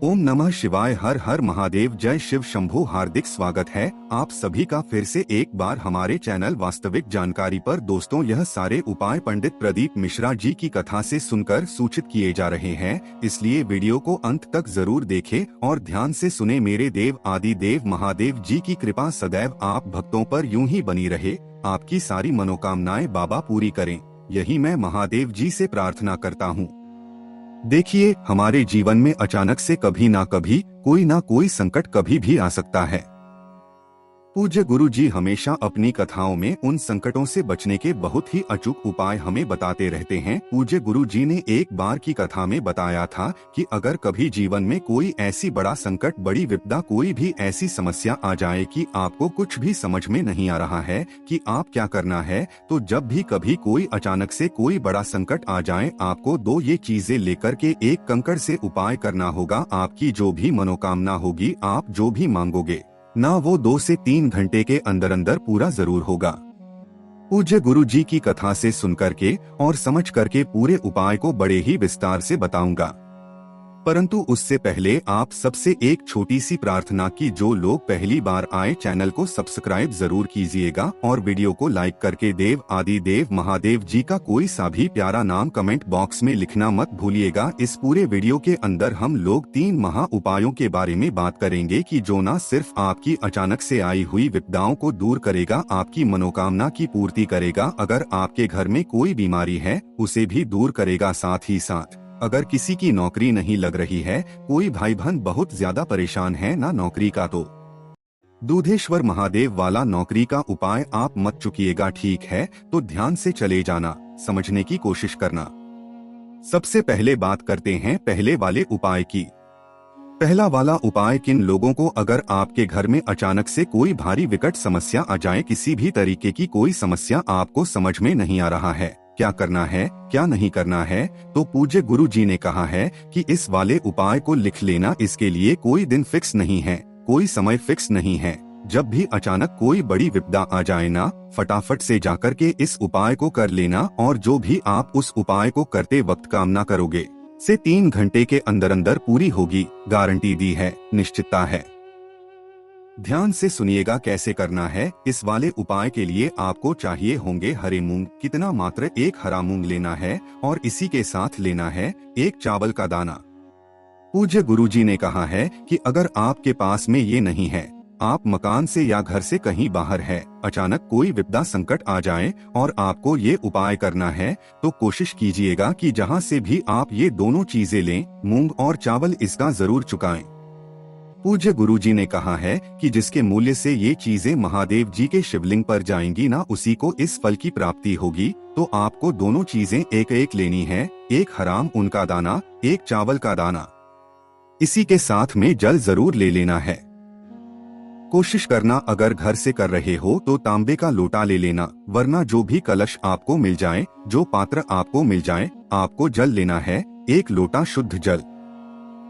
ओम नमः शिवाय। हर हर महादेव। जय शिव शंभू। हार्दिक स्वागत है आप सभी का फिर से एक बार हमारे चैनल वास्तविक जानकारी पर। दोस्तों, यह सारे उपाय पंडित प्रदीप मिश्रा जी की कथा से सुनकर सूचित किए जा रहे हैं, इसलिए वीडियो को अंत तक जरूर देखें और ध्यान से सुने। मेरे देव आदि देव महादेव जी की कृपा सदैव आप भक्तों पर यूं ही बनी रहे, आपकी सारी मनोकामनाएं बाबा पूरी करें, यही मैं महादेव जी से प्रार्थना करता हूँ। देखिए, हमारे जीवन में अचानक से कभी ना कभी कोई ना कोई संकट कभी भी आ सकता है। पूज्य गुरु जी हमेशा अपनी कथाओं में उन संकटों से बचने के बहुत ही अचूक उपाय हमें बताते रहते हैं। पूज्य गुरु जी ने एक बार की कथा में बताया था कि अगर कभी जीवन में कोई ऐसी बड़ा संकट, बड़ी विपदा, कोई भी ऐसी समस्या आ जाए कि आपको कुछ भी समझ में नहीं आ रहा है कि आप क्या करना है, तो जब भी कभी कोई अचानक से कोई बड़ा संकट आ जाए, आपको दो ये चीजें लेकर के एक कंकड़ से उपाय करना होगा। आपकी जो भी मनोकामना होगी, आप जो भी मांगोगे ना, वो 2 से 3 घंटे के अंदर अंदर पूरा जरूर होगा। पूज्य गुरु जी की कथा से सुनकर के और समझ करके पूरे उपाय को बड़े ही विस्तार से बताऊंगा, परंतु उससे पहले आप सबसे एक छोटी सी प्रार्थना की जो लोग पहली बार आए, चैनल को सब्सक्राइब जरूर कीजिएगा और वीडियो को लाइक करके देव आदि देव महादेव जी का कोई सा भी प्यारा नाम कमेंट बॉक्स में लिखना मत भूलिएगा। इस पूरे वीडियो के अंदर हम लोग 3 महा उपायों के बारे में बात करेंगे कि जो न सिर्फ आपकी अचानक से आई हुई विपदाओं को दूर करेगा, आपकी मनोकामना की पूर्ति करेगा। अगर आपके घर में कोई बीमारी है, उसे भी दूर करेगा। साथ ही साथ अगर किसी की नौकरी नहीं लग रही है, कोई भाई बहन बहुत ज्यादा परेशान है ना नौकरी का, तो दूधेश्वर महादेव वाला नौकरी का उपाय आप मत चुकिएगा। ठीक है, तो ध्यान से चले जाना, समझने की कोशिश करना। सबसे पहले बात करते हैं पहले वाले उपाय की। पहला वाला उपाय किन लोगों को, अगर आपके घर में अचानक से कोई भारी विकट समस्या आ जाए, किसी भी तरीके की कोई समस्या आपको समझ में नहीं आ रहा है, क्या करना है क्या नहीं करना है, तो पूज्य गुरु जी ने कहा है कि इस वाले उपाय को लिख लेना। इसके लिए कोई दिन फिक्स नहीं है, कोई समय फिक्स नहीं है। जब भी अचानक कोई बड़ी विपदा आ जाए ना, फटाफट से जाकर के इस उपाय को कर लेना, और जो भी आप उस उपाय को करते वक्त कामना करोगे से 3 घंटे के अंदर अंदर पूरी होगी। गारंटी दी है, निश्चितता है। ध्यान से सुनिएगा कैसे करना है। इस वाले उपाय के लिए आपको चाहिए होंगे हरे मूंग। कितना? मात्र 1 हरा मूंग लेना है और इसी के साथ लेना है 1 चावल का दाना। पूज्य गुरुजी ने कहा है कि अगर आपके पास में ये नहीं है, आप मकान से या घर से कहीं बाहर है, अचानक कोई विपदा संकट आ जाए और आपको ये उपाय करना है, तो कोशिश कीजिएगा कि जहाँ से भी आप ये दोनों चीजें लें, मूंग और चावल, इसका जरूर चुकाएं। पूज्य गुरुजी ने कहा है कि जिसके मूल्य से ये चीजें महादेव जी के शिवलिंग पर जाएंगी ना, उसी को इस फल की प्राप्ति होगी। तो आपको दोनों चीजें एक एक लेनी है, 1 हराम ऊन का दाना, 1 चावल का दाना। इसी के साथ में जल जरूर ले लेना है। कोशिश करना अगर घर से कर रहे हो तो तांबे का लोटा ले लेना, वरना जो भी कलश आपको मिल जाए, जो पात्र आपको मिल जाए, आपको जल लेना है, 1 लोटा शुद्ध जल।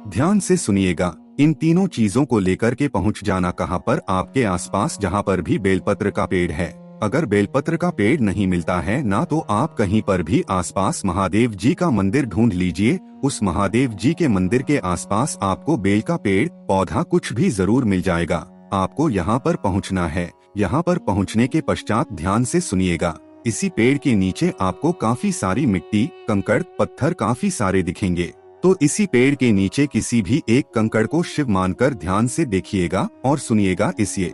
ध्यान से सुनिएगा, इन तीनों चीजों को लेकर के पहुंच जाना कहाँ पर? आपके आसपास जहाँ पर भी बेलपत्र का पेड़ है। अगर बेलपत्र का पेड़ नहीं मिलता है ना, तो आप कहीं पर भी आसपास महादेव जी का मंदिर ढूंढ लीजिए। उस महादेव जी के मंदिर के आसपास आपको बेल का पेड़, पौधा कुछ भी जरूर मिल जाएगा। आपको यहाँ पर पहुँचना है। यहाँ पर पहुँचने के पश्चात ध्यान से सुनिएगा, इसी पेड़ के नीचे आपको काफी सारी मिट्टी, कंकड़, पत्थर काफी सारे दिखेंगे। तो इसी पेड़ के नीचे किसी भी एक कंकड़ को शिव मानकर ध्यान से देखिएगा और सुनिएगा। इस ये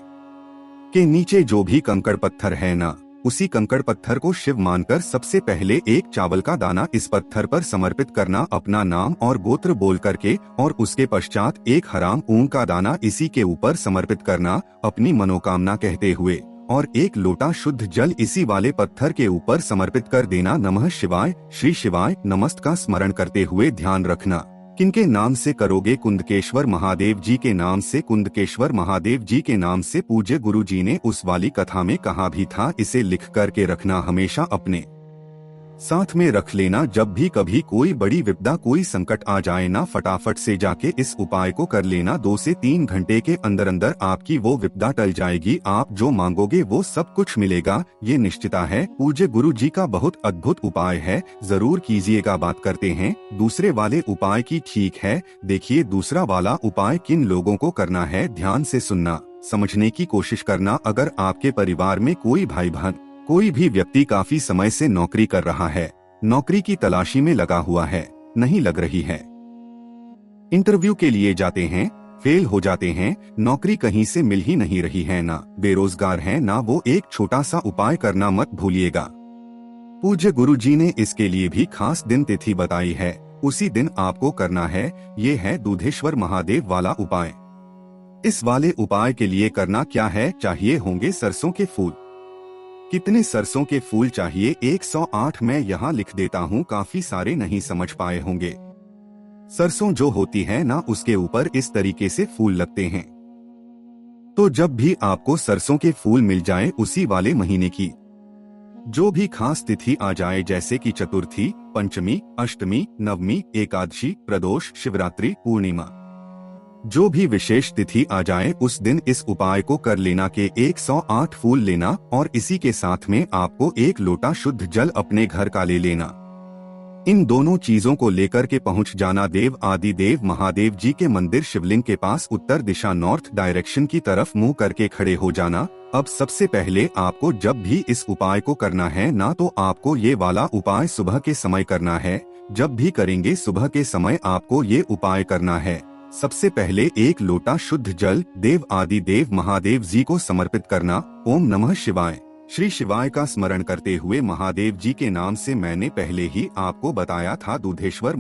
के नीचे जो भी कंकड़ पत्थर है ना, उसी कंकड़ पत्थर को शिव मानकर सबसे पहले 1 चावल का दाना इस पत्थर पर समर्पित करना, अपना नाम और गोत्र बोल करके, और उसके पश्चात 1 हराम ऊन का दाना इसी के ऊपर समर्पित करना, अपनी मनोकामना कहते हुए, और 1 लोटा शुद्ध जल इसी वाले पत्थर के ऊपर समर्पित कर देना। नमः शिवाय, श्री शिवाय नमस्त का स्मरण करते हुए ध्यान रखना किनके नाम से करोगे? कुंदकेश्वर महादेव जी के नाम से। कुंदकेश्वर महादेव जी के नाम से पूज्य गुरु जी ने उस वाली कथा में कहा भी था, इसे लिख करके रखना हमेशा अपने साथ में रख लेना। जब भी कभी कोई बड़ी विपदा कोई संकट आ जाए ना, फटाफट से जाके इस उपाय को कर लेना। 2 से 3 घंटे के अंदर अंदर आपकी वो विपदा टल जाएगी। आप जो मांगोगे वो सब कुछ मिलेगा, ये निश्चिता है। पूज्य गुरु जी का बहुत अद्भुत उपाय है, जरूर कीजिएगा। बात करते हैं दूसरे वाले उपाय की। ठीक है, देखिए दूसरा वाला उपाय किन लोगों को करना है, ध्यान से सुनना, समझने की कोशिश करना। अगर आपके परिवार में कोई भाई बहन, कोई भी व्यक्ति काफी समय से नौकरी कर रहा है, नौकरी की तलाशी में लगा हुआ है, नहीं लग रही है, इंटरव्यू के लिए जाते हैं, फेल हो जाते हैं, नौकरी कहीं से मिल ही नहीं रही है, ना बेरोजगार है ना, वो एक छोटा सा उपाय करना मत भूलिएगा। पूज्य गुरु जी ने इसके लिए भी खास दिन तिथि बताई है। उसी दिन आपको करना है, ये है दूधेश्वर महादेव वाला उपाय। इस वाले उपाय के लिए करना क्या है, चाहिए होंगे सरसों के फूल। कितने सरसों के फूल चाहिए? 108 मैं यहाँ लिख देता हूँ, काफी सारे नहीं समझ पाए होंगे। सरसों जो होती है ना, उसके ऊपर इस तरीके से फूल लगते हैं। तो जब भी आपको सरसों के फूल मिल जाए, उसी वाले महीने की जो भी खास तिथि आ जाए, जैसे कि चतुर्थी, पंचमी, अष्टमी, नवमी, एकादशी, प्रदोष, शिवरात्रि, पूर्णिमा, जो भी विशेष तिथि आ जाए, उस दिन इस उपाय को कर लेना के 108 फूल लेना और इसी के साथ में आपको 1 लोटा शुद्ध जल अपने घर का ले लेना। इन दोनों चीजों को लेकर के पहुंच जाना देव आदि देव महादेव जी के मंदिर शिवलिंग के पास, उत्तर दिशा नॉर्थ डायरेक्शन की तरफ मुंह करके खड़े हो जाना। अब सबसे पहले आपको जब भी इस उपाय को करना है ना, तो आपको ये वाला उपाय सुबह के समय करना है। जब भी करेंगे सुबह के समय आपको ये उपाय करना है। सबसे पहले 1 लोटा शुद्ध जल देव आदि देव महादेव जी को समर्पित करना। ओम नमः शिवाय, श्री शिवाय का स्मरण करते हुए महादेव जी के नाम से, मैंने पहले ही आपको बताया था, दूधेश्वर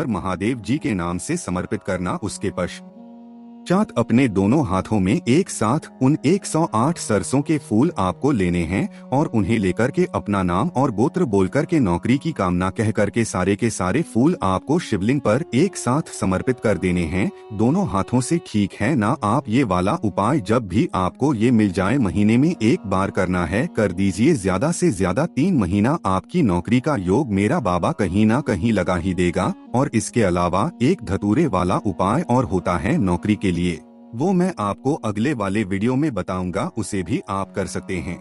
महादेव जी के नाम से समर्पित करना। उसके पश्चात अपने दोनों हाथों में एक साथ उन 108 सरसों के फूल आपको लेने हैं और उन्हें लेकर के अपना नाम और गोत्र बोलकर के नौकरी की कामना कह करके सारे के सारे फूल आपको शिवलिंग पर एक साथ समर्पित कर देने हैं, दोनों हाथों से। ठीक है ना? आप ये वाला उपाय जब भी आपको ये मिल जाए, महीने में 1 बार करना है, कर दीजिए। ज्यादा से ज्यादा 3 महीना आपकी नौकरी का योग मेरा बाबा कहीं ना कहीं लगा ही देगा। और इसके अलावा एक धतूरे वाला उपाय और होता है नौकरी के लिए, वो मैं आपको अगले वाले वीडियो में बताऊंगा, उसे भी आप कर सकते हैं।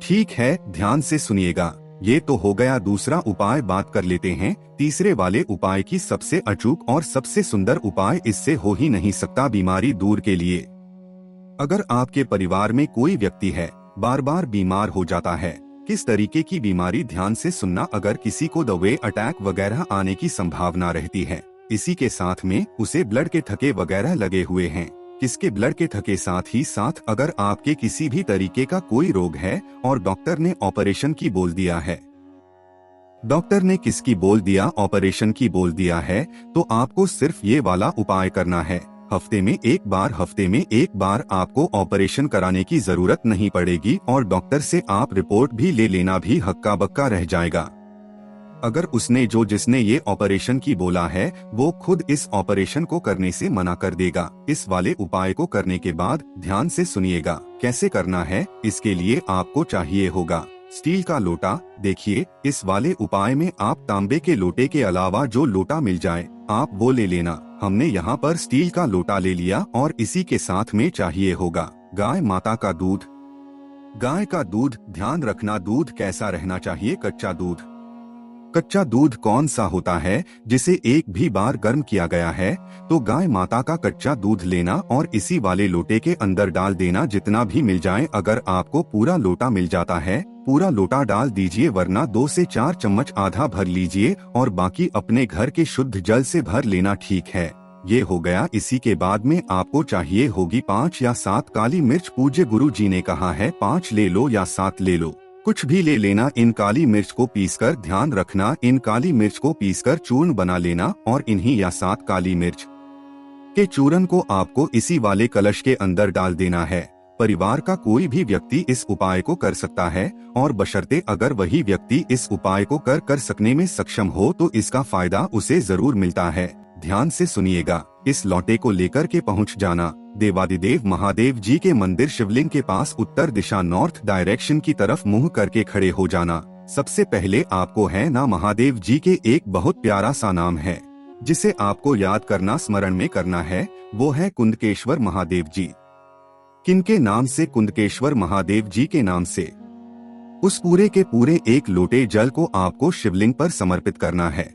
ठीक है, ध्यान से सुनिएगा। ये तो हो गया दूसरा उपाय। बात कर लेते हैं तीसरे वाले उपाय की। सबसे अचूक और सबसे सुंदर उपाय इससे हो ही नहीं सकता बीमारी दूर के लिए। अगर आपके परिवार में कोई व्यक्ति है, बार बार बीमार हो जाता है, किस तरीके की बीमारी, ध्यान से सुनना। अगर किसी को दवे अटैक वगैरह आने की संभावना रहती है, इसी के साथ में उसे ब्लड के थके वगैरह लगे हुए हैं, किसके ब्लड के थके साथ ही साथ अगर आपके किसी भी तरीके का कोई रोग है और डॉक्टर ने ऑपरेशन की बोल दिया है, डॉक्टर ने किसकी बोल दिया, ऑपरेशन की बोल दिया है, तो आपको सिर्फ ये वाला उपाय करना है। हफ्ते में एक बार आपको ऑपरेशन कराने की जरूरत नहीं पड़ेगी और डॉक्टर से आप रिपोर्ट भी ले लेना भी हक्का बक्का रह जाएगा। अगर उसने जिसने ये ऑपरेशन की बोला है, वो खुद इस ऑपरेशन को करने से मना कर देगा। इस वाले उपाय को करने के बाद ध्यान से सुनिएगा कैसे करना है। इसके लिए आपको चाहिए होगा स्टील का लोटा। देखिए, इस वाले उपाय में आप तांबे के लोटे के अलावा जो लोटा मिल जाए आप वो ले लेना। हमने यहाँ पर स्टील का लोटा ले लिया और इसी के साथ में चाहिए होगा गाय माता का दूध। गाय का दूध, ध्यान रखना दूध कैसा रहना चाहिए, कच्चा दूध। कच्चा दूध कौन सा होता है जिसे एक भी बार गर्म किया गया है, तो गाय माता का कच्चा दूध लेना और इसी वाले लोटे के अंदर डाल देना, जितना भी मिल जाए। अगर आपको पूरा लोटा मिल जाता है, पूरा लोटा डाल दीजिए, वरना 2 से 4 चम्मच आधा भर लीजिए और बाकी अपने घर के शुद्ध जल से भर लेना। ठीक है, ये हो गया। इसी के बाद में आपको चाहिए होगी 5 या 7 काली मिर्च। पूज्य गुरु जी ने कहा है 5 ले लो या 7 ले लो, कुछ भी ले लेना। इन काली मिर्च को पीसकर, ध्यान रखना, इन काली मिर्च को पीसकर चूर्ण बना लेना और इन्हीं या 7 काली मिर्च के चूर्ण को आपको इसी वाले कलश के अंदर डाल देना है। परिवार का कोई भी व्यक्ति इस उपाय को कर सकता है और बशर्ते अगर वही व्यक्ति इस उपाय को कर सकने में सक्षम हो तो इसका फायदा उसे जरूर मिलता है। ध्यान से सुनिएगा। इस लौटे को लेकर के पहुंच जाना देवादिदेव महादेव जी के मंदिर शिवलिंग के पास, उत्तर दिशा नॉर्थ डायरेक्शन की तरफ मुंह करके खड़े हो जाना। सबसे पहले आपको है ना महादेव जी के एक बहुत प्यारा सा नाम है जिसे आपको याद करना, स्मरण में करना है। वो है कुंदकेश्वर महादेव जी। किनके नाम से? कुंदकेश्वर महादेव जी के नाम से। उस पूरे के पूरे 1 लोटे जल को आपको शिवलिंग पर समर्पित करना है।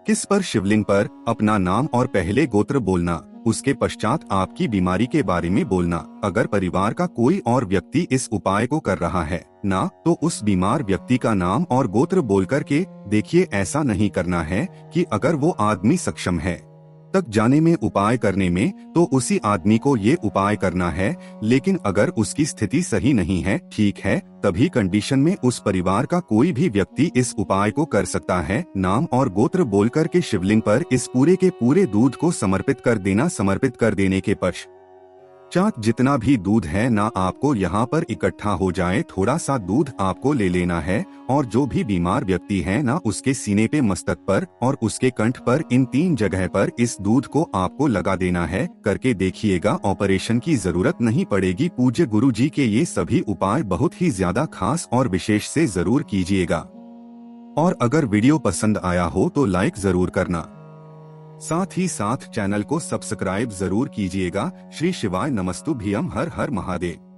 किस पर? शिवलिंग पर। अपना नाम और पहले गोत्र बोलना, उसके पश्चात आपकी बीमारी के बारे में बोलना। अगर परिवार का कोई और व्यक्ति इस उपाय को कर रहा है ना, तो उस बीमार व्यक्ति का नाम और गोत्र बोल करके देखिए। ऐसा नहीं करना है कि अगर वो आदमी सक्षम है तक जाने में, उपाय करने में, तो उसी आदमी को ये उपाय करना है। लेकिन अगर उसकी स्थिति सही नहीं है, ठीक है, तभी कंडीशन में उस परिवार का कोई भी व्यक्ति इस उपाय को कर सकता है। नाम और गोत्र बोलकर के शिवलिंग पर इस पूरे के पूरे दूध को समर्पित कर देना। समर्पित कर देने के पश्चात जितना भी दूध है ना आपको यहाँ पर इकट्ठा हो जाए, थोड़ा सा दूध आपको ले लेना है और जो भी बीमार व्यक्ति है ना, उसके सीने पे, मस्तक पर और उसके कंठ पर, इन 3 जगह पर इस दूध को आपको लगा देना है। करके देखिएगा, ऑपरेशन की जरूरत नहीं पड़ेगी। पूज्य गुरु जी के ये सभी उपाय बहुत ही ज्यादा खास और विशेष से जरूर कीजिएगा। और अगर वीडियो पसंद आया हो तो लाइक जरूर करना, साथ ही साथ चैनल को सब्सक्राइब जरूर कीजिएगा। श्री शिवाय नमस्तुभ्यम। हर हर महादेव।